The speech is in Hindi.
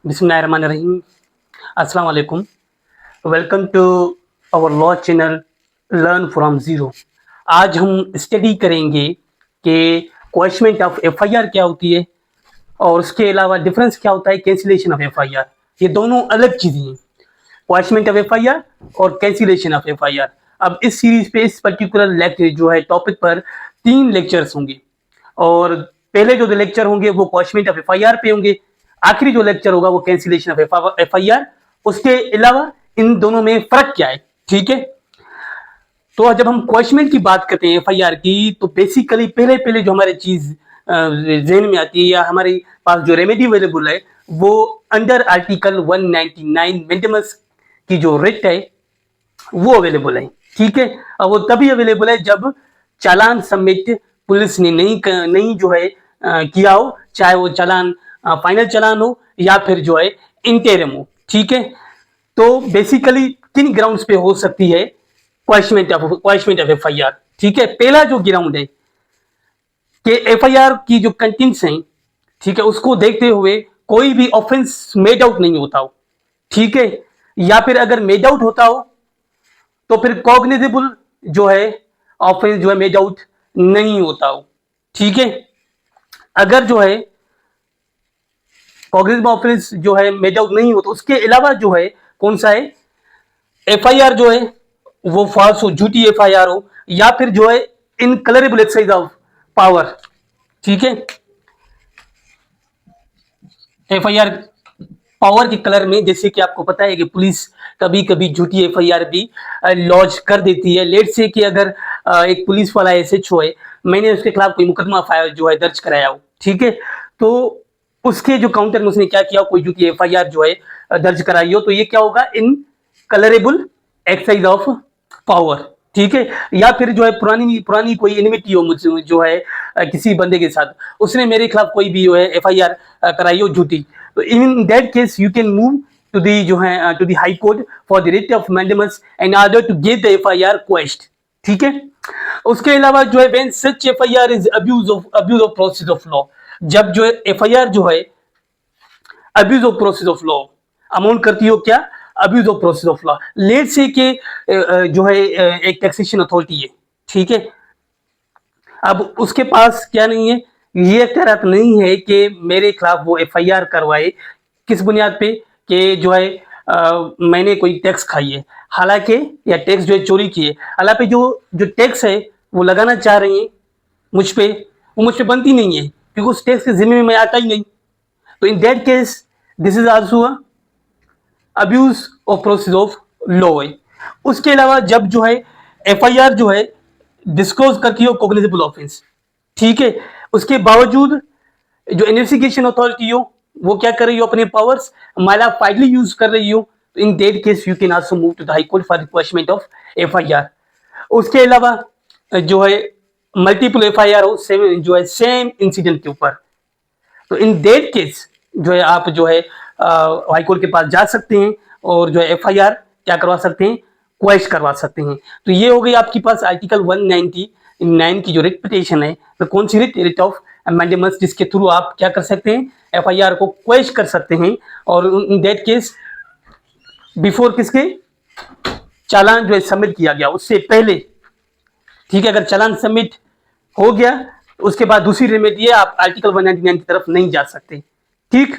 बिस्मिल्लाहिर्रहमानिर्रहीम। अस्सलाम वालेकुम। Welcome to our law channel learn from zero. आज हम स्टडी करेंगे कि क्वॉशमेंट ऑफ एफआईआर क्या होती है और उसके अलावा डिफरेंस क्या होता है कैंसिलेशन ऑफ एफआईआर। ये दोनों अलग चीज़ें हैं, क्वॉशमेंट ऑफ एफआईआर और कैंसिलेशन ऑफ एफआईआर। अब इस सीरीज पे इस पर्टिकुलर लेक्चर जो है टॉपिक पर 3 लेक्चर्स होंगे और पहले जो 2 लेक्चर होंगे वो क्वॉशमेंट ऑफ एफआईआर पे होंगे, आखिरी जो लेक्चर होगा वो कैंसिलेशन ऑफ एफआईआर। उसके अलावा इन दोनों में फर्क क्या है, ठीक है। तो जब हम क्वॉशमेंट की बात करते हैं एफआईआर की, तो बेसिकली पहले पहले जो हमारे चीज जहन में आती है या हमारे पास जो रेमेडी अवेलेबल है वो अंडर आर्टिकल 199 मेंटेनेंस की जो रिट है वो अवेलेबल है, ठीक है। और वो तभी अवेलेबल है जब चालान सबमिट पुलिस ने नहीं जो है किया हो, चाहे वो चालान फाइनल चालान हो या फिर जो है इंटेरिम हो, ठीक है। तो बेसिकली 3 ग्राउंड्स पे हो सकती है क्वॉशमेंट ऑफ एफआईआर, ठीक है। पहला जो ग्राउंड है कि एफआईआर की जो कंटेंट्स हैं, ठीक है, उसको देखते हुए कोई भी ऑफेंस मेड आउट नहीं होता हो, ठीक है, या फिर अगर मेड आउट होता हो तो फिर कॉग्निजेबल जो है ऑफेंस जो है मेड आउट नहीं होता हो, ठीक है। अगर जो है कॉग्निजेबल ऑफेंस जो है मेड आउट नहीं होता, उसके अलावा जो है कौन सा है एफआईआर जो है वो फॉल्स हो, झूठी एफआईआर हो, या फिर जो है इनकलरेबल एक्सरसाइज ऑफ पावर, ठीक है। एफआईआर पावर के कलर में, जैसे कि आपको पता है कि पुलिस कभी कभी झूठी एफआईआर भी लॉन्च कर देती है। लेट से कि अगर एक पुलिस वाला एसएचओ है, मैंने उसके खिलाफ कोई मुकदमा फाइल जो है दर्ज कराया हो, ठीक है, तो उसके जो काउंटर में उसने क्या किया, कोई झूठी एफआईआर जो है दर्ज कराई हो, तो ये क्या होगा, इन कलरेबल एक्सरसाइज ऑफ पावर, ठीक है। या फिर जो है पुरानी पुरानी कोई एनिमिटी हो मुझसे जो है किसी बंदे के साथ, उसने मेरे खिलाफ कोई भी जो है एफआईआर कराई हो झूठी, तो in that case you can move to the जो है to the high court for the writ of mandamus in order to get the FIR quashed, ठीक है। उसके अलावा जो है when such FIR is abuse of process of law, जब जो है एफआईआर जो है abuse of process of law amount करती हो, क्या, abuse of process of law. Let's say कि जो है एक टैक्सेशन अथॉरिटी है, ठीक है, अब उसके पास क्या नहीं है, ये तरह नहीं है कि मेरे खिलाफ वो एफआईआर करवाए किस बुनियाद पे कि जो है मैंने कोई टैक्स खाई है, हालांकि या टैक्स जो है चोरी की है, हालांकि जो जो टैक्स है वो लगाना चाह रही है मुझ पे, वो मुझ पे बनती नहीं है क्योंकि उस टैक्स के जिम्मे में मैं आता ही नहीं। तो in that case this is also abuse of process of law है। उसके अलावा जब जो है एफआईआर जो है डिस्क्लोज करती हो कॉग्निजेबल ऑफेंस, ठीक है, उसके बावजूद जो इन्वेस्टिगेशन अथॉरिटी हो वो क्या कर रही हो, अपने पावर्स माला फाइडली यूज कर रही हो, तो in that case you can also move to the high court for requestment of FIR. उसके अलावा जो है मल्टीपल एफआईआर हो सेम जो है सेम इंसिडेंट के ऊपर, तो इन दैट केस जो है आप जो है हाई कोर्ट के पास जा सकते हैं और जो है एफआईआर क्या करवा सकते हैं, क्वेश करवा सकते हैं। तो ये हो गई आपके पास आर्टिकल 199 की जो रिट पिटीशन है, तो कौन सी रिट, रिट ऑफ अमेंडमेंट्स, जिसके थ्रू आप क्या कर सकते हैं, एफआईआर को क्वेश कर सकते हैं। और इन दैट केस बिफोर किसके चालान जो है सबमिट किया गया उससे पहले, ठीक है। अगर चालान सबमिट हो गया तो उसके बाद दूसरी रेमेडी है, आप आर्टिकल 199 की तरफ नहीं जा सकते, ठीक।